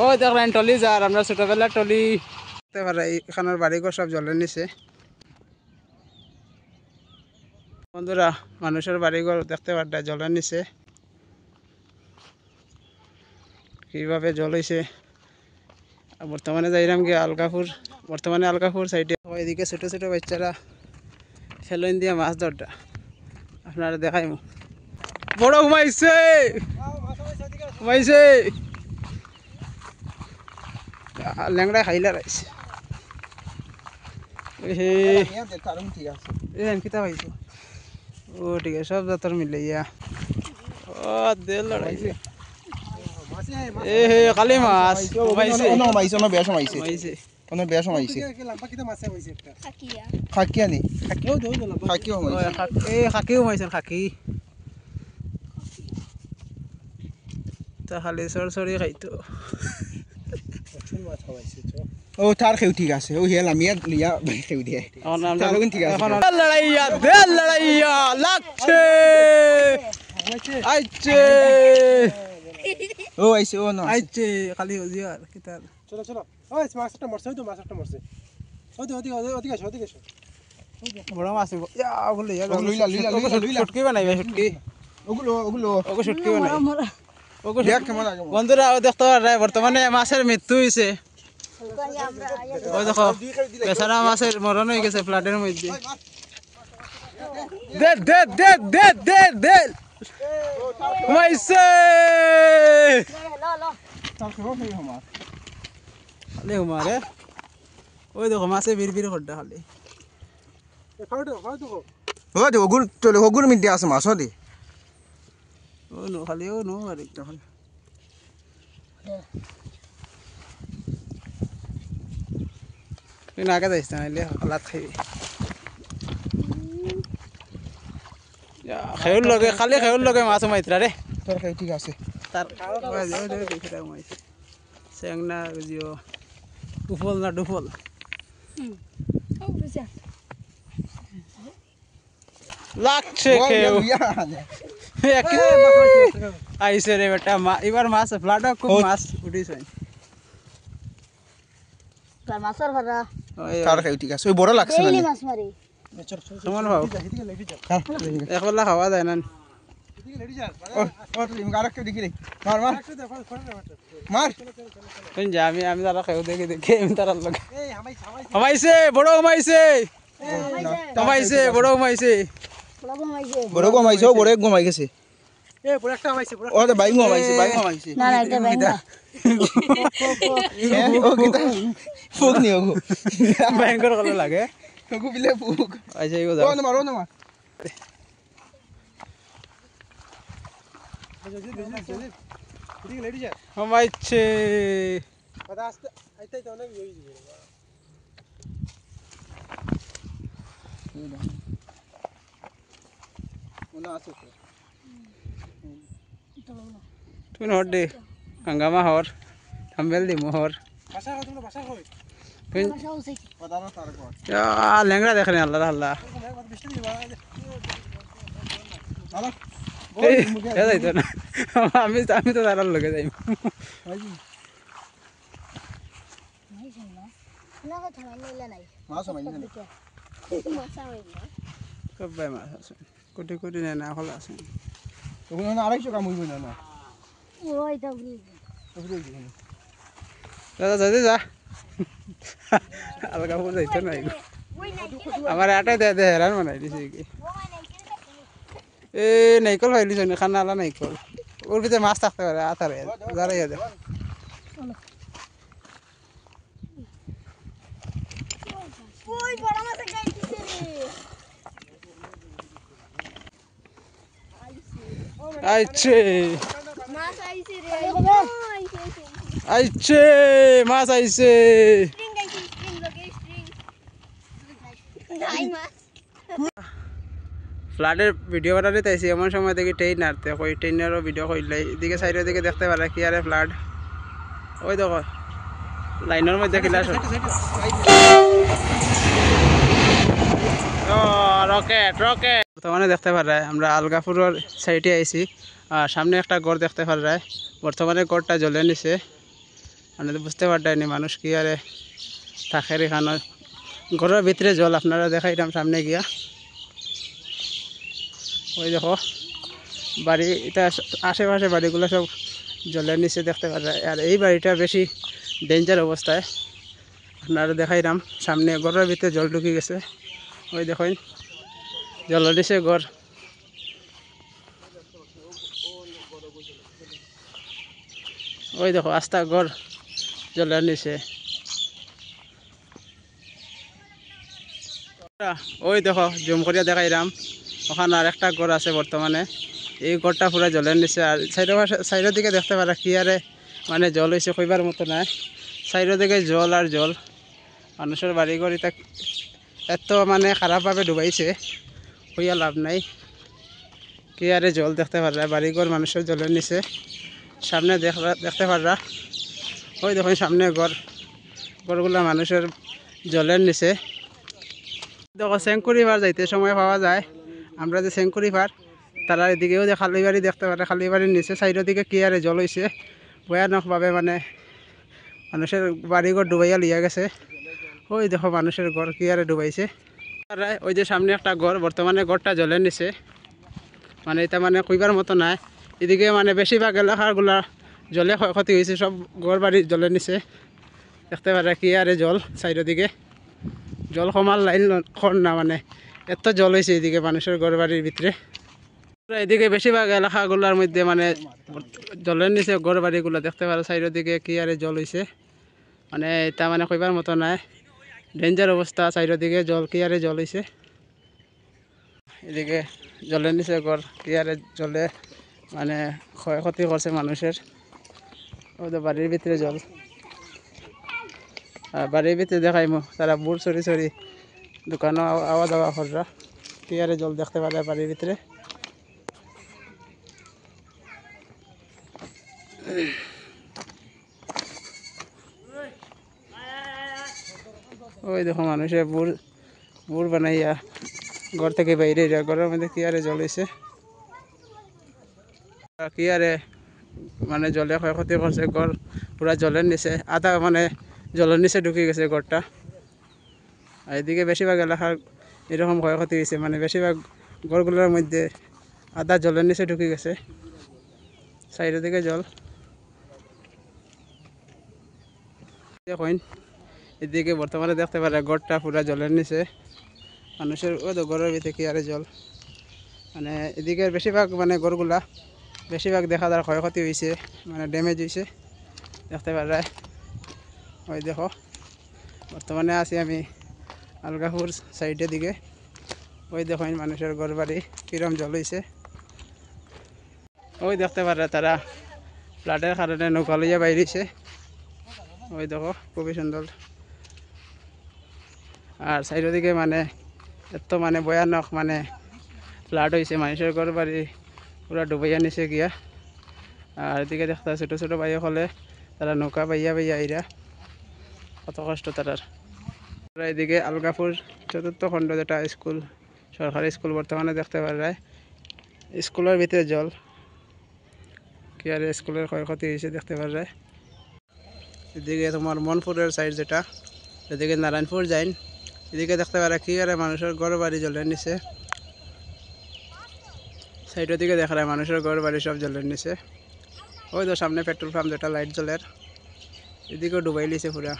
ও দেখলেন টলি যার আমরা ছোটবেলার টলি দেখতে পারে এখানের বাড়িঘর সব জলের নিচে। বন্ধুরা মানুষের বাড়িঘর দেখতে পারে জলের নিচে কিভাবে জল হয়েছে। বর্তমানে যাইলাম গিয়ে আলকাপুর, বর্তমানে আলকাপুর সাইডে এদিকে ছোটো ছোটো বাচ্চারা ফেলন দিয়ে মাছ ধরটা আপনারা দেখাই বড় ঘুমাইছে ঘুমাইছে ল্যাংড়া খাইলা রাইছে কিতা পাইছো। ও ঠিক আছে সব জাতর মিলে ইয়া ও দেল লড়াইছে এ হে কালি মাছ ঘুমাইছে বেশ মাইছে কোনো বেশ মাইছে খাকিয়া নি খাকিও মাইছে এ খাকিও মাইছে খাকি তা খালি সরসরি খাইতো ও তার খেউ ঠিক আছে ও হেলা মিয়া লিয়া খেউ দিয়ে তারগুন ঠিক আছে লড়াইয়া দেল লড়াইয়া লাগছে আইছে ও আইছে ও না আইছে খালি হজিয়ার কিতা চলো চলো ওই মাছটা মরছে তো মাছটা মরছে ওদিকে এসো বড় মাছ ইয়া ওগুলো ইয়া লইলা শুটকি বানাইবে শুটকি ওগুলো ওগো শুটকি বানাই ওগো দেখ কেমন লাগে বন্ধুরা ও দেখতে পারে বর্তমানে মাছের মৃত্যু হইছে। ও দেখো বেচারা মাছের মরণ হয়ে গেছে ফ্লাডের মধ্যে। দে দে দে দে দে দে ঘুমাইছে খালি ঘুমারে ওই দেখো মাছে বিড় বিড় করটা খালি ও দে ওগুল চলে ওগুর মিডে আছে মাছ দে ও নো খালি ও নো আর একটা খালি তুই নাকে যাইস না এলে হালাত খাইবি খেউর লগে খালি খেউর লগে মাছ মাইতরা রে তোর খেউ ঠিক আছে তার চেংনা জিও ডুফল না ডুফল লাগছে খেউ আইসে রে বেটা এবার মাছ ফ্লাডা খুব মাছ উঠিছে মাছর ভাড়া তার খেউ ঠিক আছে ওই বড় লাগছে না মাছ মারি কেমন ভাও একবেলা খাওয়া যায় না ও তুমি আর কেউ দেখি মার মার মার তুই যা আমি তারা খেউ দেখি দেখি আমি তারা লগে ঘুমাইছে বড় ঘুমাইছে ঘুমাইছে বড় ঘুমাইছে বড় গমাইছে ও বড় গমাই গেছে এ বড় একটা মাইছে ও তো বাইং গমাইছে না না এটা বাইঙ্গা ও কিতা ফুক নি ওগো ভয়ঙ্কর কল লাগে ওগো বিলে ফুক আইছে ইগো ও যাও না মারো না মার এদিকে লেডি যা ঘুমাইছে কথা আসতে আইতে তো অনেক হই যাবে ওনা আছে তুই নট দে হাঙ্গামা হর থাম্বেল দি মোহর ভাষা কই তোমরা ভাষা কই তুই কথা না তার কর ল্যাংড়া দেখেন আল্লাহ আল্লাহ বৃষ্টি দিবা আলো যাইতো না আমি তো তারার লগে যাই মাছ মাইনি না খুব ভাই মাছ আছে কোটি কোটি নেয় না হল আছে ওগুলো না আড়াইশো কাম হইব না দাদা যাই যা আলগাপুর যাইতো না আমার আটাই দে দে হেরান বানাই দিছে কি এ নাইকল ফাইলিছ নি খানা আলা নাইকল ওর ভিতরে মাছ থাকতে পারে আতারে যারা ইয়া দে আইছে মাছ আইছে রে আইছে মাছ আইছে ফ্লাডের ভিডিও বানাতে তাইছি এমন সময় দেখি ট্রেন নাড়তে কই ট্রেনেরও ভিডিও করলে এদিকে সাইডের দিকে দেখতে পারে কি আরে ফ্লাড ওই দেখো লাইনের মধ্যে ক্লাস রকেট রকেট বর্তমানে দেখতে পারে আমরা আলগাপুরের সাইডে আইছি আর সামনে একটা গড় দেখতে পারে বর্তমানে গড়টা জ্বলে নিছে মানে তো বুঝতে পারতাইনি মানুষ কি আরে থাকে এখানে ঘরের ভিতরে জল আপনারা দেখাইলাম সামনে গিয়া ওই দেখো বাড়ি এটা আশেপাশে বাড়িগুলো সব জলের নিচে দেখতে পারা যায় আর এই বাড়িটা বেশি ডেঞ্জার অবস্থায় আপনারা দেখাইলাম সামনে ঘরের ভিতরে জল ঢুকে গেছে ওই দেখুন জলের নিচে ঘর ওই দেখো আস্তা ঘর জলের নিচে ওই দেখো জুম করিয়া দেখাইলাম ওখানে আর একটা ঘর আছে বর্তমানে এই ঘরটা পুরো জলের নিচে আর সাইডের দিকে দেখতে পারা কি আরে মানে জল হয়েছে কইবার মতো নাই সাইডের দিকে জল আর জল মানুষের বাড়িঘর এটা এত মানে খারাপভাবে ডুবাইছে হইয়া লাভ নাই কি আরে জল দেখতে পারা বাড়িঘর মানুষের জলের নিচে সামনে দেখতে পারা ওই দেখুন সামনে ঘরগুলা মানুষের জলের নিচে দেখো সেঙ্কুরি পার যাইতে সময় পাওয়া যায় আমরা যে সেঙ্কুরি পার তারা এদিকেও যে খালি বাড়ি দেখতে পারে খালি বাড়ির নিচে সাইডের দিকে কি আরে জল হয়েছে ভয়ানকভাবে মানে মানুষের বাড়িঘর ডুবাইয়া লিয়া গেছে ওই দেখো মানুষের ঘর কি আরে ডুবাইছে ওই যে সামনে একটা ঘর বর্তমানে ঘরটা জলের নিচে মানে এটা মানে কইবার মতো নাই এদিকে মানে বেশিরভাগ এলাকাগুলা জলে ক্ষয়ক্ষতি হয়েছে সব ঘর বাড়ি জলের নিচে দেখতে পারে কি আরে জল সাইডের দিকে জল কমার লাইন খন না মানে এত জল হয়েছে এদিকে মানুষের ঘর বাড়ির ভিতরে এদিকে বেশিরভাগ এলাকাগুলোর মধ্যে মানে জলের নিচে ঘর বাড়িগুলো দেখতে পারো সাইডের দিকে কি আরে জল হয়েছে মানে এটা মানে কইবার মতো নাই ডেঞ্জার অবস্থা সাইডের দিকে জল কি আরে জল হয়েছে এদিকে জলের নিচে ঘর কি আরে জলে মানে ক্ষয়ক্ষতি করছে মানুষের ওদের বাড়ির ভিতরে জল আর বাড়ির ভিতরে দেখাইমো তারা বুট সরি সরি দোকানও আওয়া দাওয়া কররা কি আরে জল দেখতে পারে বাড়ির ভিতরে ওই দেখো মানুষের বুড় বানাইয়া ঘর থেকে বাইরে যায় ঘরের মধ্যে কি আরে জল হয়েছে কি আরে মানে জলে ক্ষয়ক্ষতি করছে ঘর পুরা জলের নিচে আধা মানে জলের নিচে ঢুকে গেছে ঘরটা আর এদিকে বেশিরভাগ এলাকার এরকম ক্ষয়ক্ষতি হয়েছে মানে বেশিরভাগ ঘরগুলোর মধ্যে আধা জলের নিচে ঢুকে গেছে সাইডের দিকে জল দেখুন এদিকে বর্তমানে দেখতে পারে ঘরটা পুরা জলের নিচে মানুষের ওই তো ঘরের ভিতরে কি আরে জল মানে এদিকে বেশিরভাগ মানে ঘরগুলা বেশিরভাগ দেখা যায় ক্ষয়ক্ষতি হয়েছে মানে ড্যামেজ হয়েছে দেখতে পারে ওই দেখো বর্তমানে আছি আমি আলগাপুর সাইডের দিকে ওই দেখুন মানুষের ঘর বাড়ি কিরম জল হয়েছে ওই দেখতে পারে তারা ফ্লাডের কারণে নৌকা লইয়া বাইরেছে ওই দেখো খুবই সুন্দর আর সাইডের দিকে মানে এত মানে ভয়ানক মানে ফ্লাড হয়েছে মানুষের ঘর বাড়ি পুরা ডুবাইয়া নিচে গিয়া আর এদিকে দেখতে ছোটো ছোটো ভাই হলে তারা নৌকা বাইয়া বাইয়া আইরা কত কষ্ট তারার এদিকে আলগাপুর চতুর্থ খণ্ড যেটা স্কুল সরকারি স্কুল বর্তমানে দেখতে পারা স্কুলের ভিতরে জল কি আর স্কুলের ক্ষয়ক্ষতি হয়েছে দেখতে পারা যায় এদিকে তোমার মনপুরের সাইড যেটা এদিকে নারায়ণপুর যাইন এদিকে দেখতে পারা কি আর মানুষের ঘর বাড়ি জলের নিচে সাইডের দিকে দেখা যায় মানুষের ঘর বাড়ি সব জলের নিচে ওই তো সামনে পেট্রোল পাম্প যেটা লাইট জলের এদিকেও ডুবাই লিছে পুরা